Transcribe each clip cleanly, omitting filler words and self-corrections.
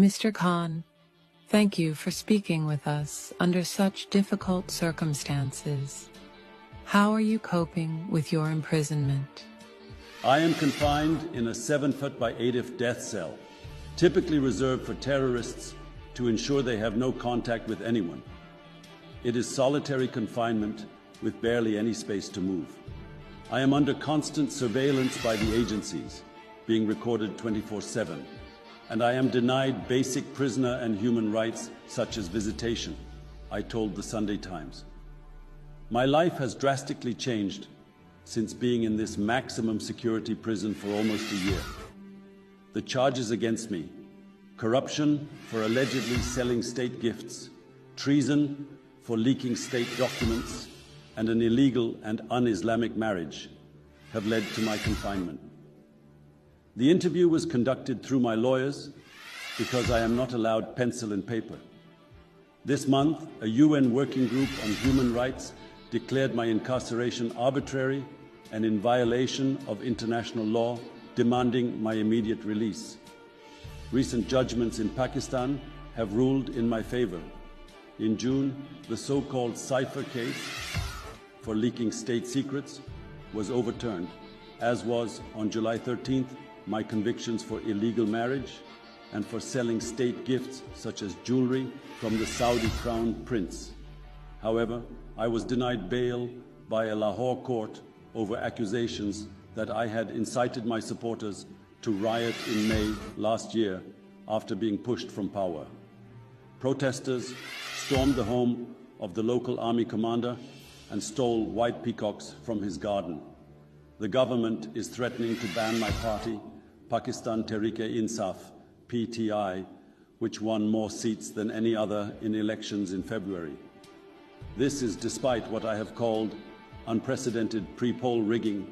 Mr. Khan, thank you for speaking with us under such difficult circumstances. How are you coping with your imprisonment? I am confined in a 7-foot by 8-foot death cell, typically reserved for terrorists to ensure they have no contact with anyone. It is solitary confinement with barely any space to move. I am under constant surveillance by the agencies, being recorded 24/7, and I am denied basic prisoner and human rights such as visitation, I told the Sunday Times. My life has drastically changed since being in this maximum security prison for almost a year. The charges against me: corruption for allegedly selling state gifts, treason for leaking state documents, and an illegal and un-Islamic marriage, have led to my confinement. The interview was conducted through my lawyers because I am not allowed pencil and paper. This month, a UN working group on human rights declared my incarceration arbitrary and in violation of international law, demanding my immediate release. Recent judgments in Pakistan have ruled in my favor. In June, the so-called Cypher case for leaking state secrets was overturned, as was on July 13th my convictions for illegal marriage and for selling state gifts such as jewelry from the Saudi crown prince. However, I was denied bail by a Lahore court over accusations that I had incited my supporters to riot in May last year after being pushed from power. Protesters stormed the home of the local army commander and stole white peacocks from his garden. The government is threatening to ban my party, Pakistan Tehreek-e-Insaf, PTI, which won more seats than any other in elections in February. This is despite what I have called unprecedented pre-poll rigging,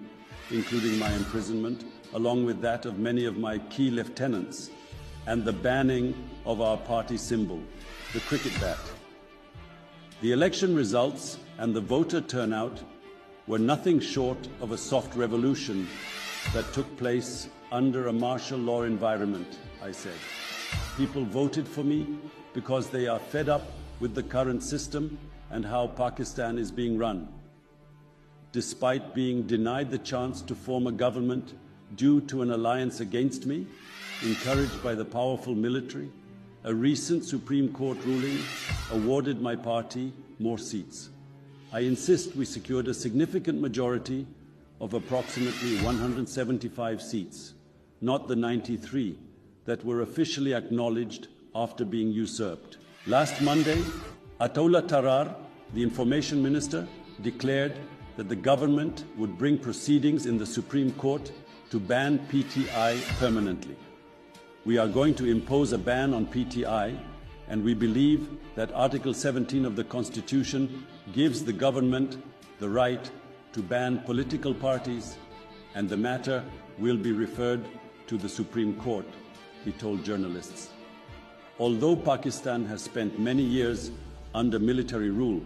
including my imprisonment, along with that of many of my key lieutenants, and the banning of our party symbol, the cricket bat. The election results and the voter turnout were nothing short of a soft revolution that took place under a martial law environment, I said. People voted for me because they are fed up with the current system and how Pakistan is being run. Despite being denied the chance to form a government due to an alliance against me, encouraged by the powerful military, a recent Supreme Court ruling awarded my party more seats. I insist we secured a significant majority of approximately 175 seats, not the 93 that were officially acknowledged after being usurped. Last Monday, Ataullah Tarar, the information minister, declared that the government would bring proceedings in the Supreme Court to ban PTI permanently. We are going to impose a ban on PTI, and we believe that Article 17 of the Constitution gives the government the right to ban political parties, and the matter will be referred to the Supreme Court, he told journalists. Although Pakistan has spent many years under military rule,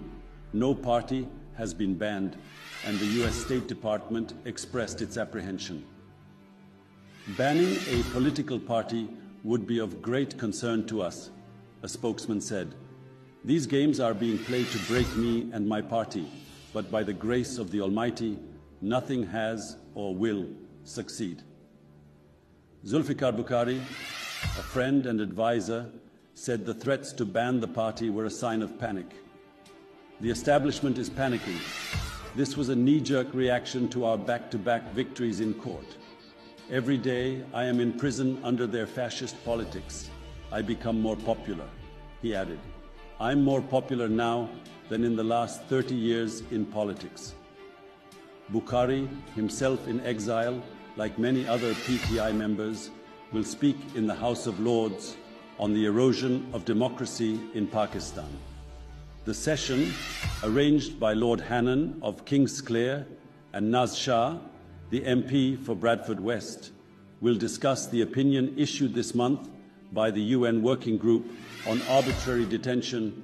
no party has been banned, and the US State Department expressed its apprehension. Banning a political party would be of great concern to us, a spokesman said. These games are being played to break me and my party, but by the grace of the Almighty, nothing has or will succeed. Zulfikar Bukhari, a friend and advisor, said the threats to ban the party were a sign of panic. The establishment is panicking. This was a knee-jerk reaction to our back-to-back victories in court. Every day I am in prison under their fascist politics. I become more popular, he added. I'm more popular now than in the last 30 years in politics. Bukhari, himself in exile, like many other PTI members, will speak in the House of Lords on the erosion of democracy in Pakistan. The session, arranged by Lord Hannan of Kingsclere and Naz Shah, the MP for Bradford West, will discuss the opinion issued this month by the UN Working Group on arbitrary detention,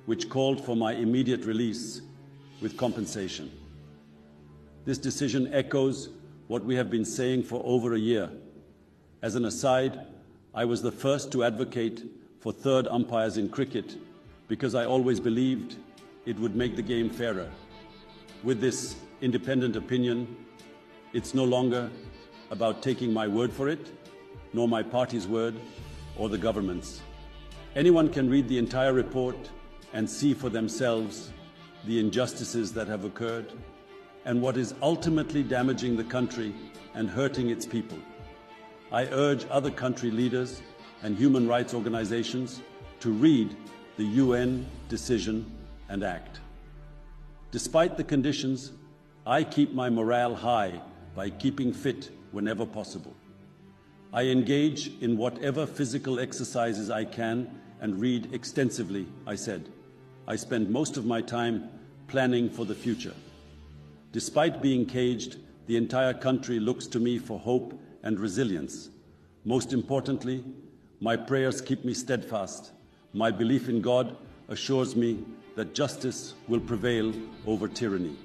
which called for my immediate release with compensation. This decision echoes what we have been saying for over a year. As an aside, I was the first to advocate for third umpires in cricket because I always believed it would make the game fairer. With this independent opinion, it's no longer about taking my word for it, nor my party's word, or the government's. Anyone can read the entire report and see for themselves the injustices that have occurred and what is ultimately damaging the country and hurting its people. I urge other country leaders and human rights organizations to read the UN decision and act. Despite the conditions, I keep my morale high by keeping fit whenever possible. I engage in whatever physical exercises I can and read extensively, I said. I spend most of my time planning for the future. Despite being caged, the entire country looks to me for hope and resilience. Most importantly, my prayers keep me steadfast. My belief in God assures me that justice will prevail over tyranny.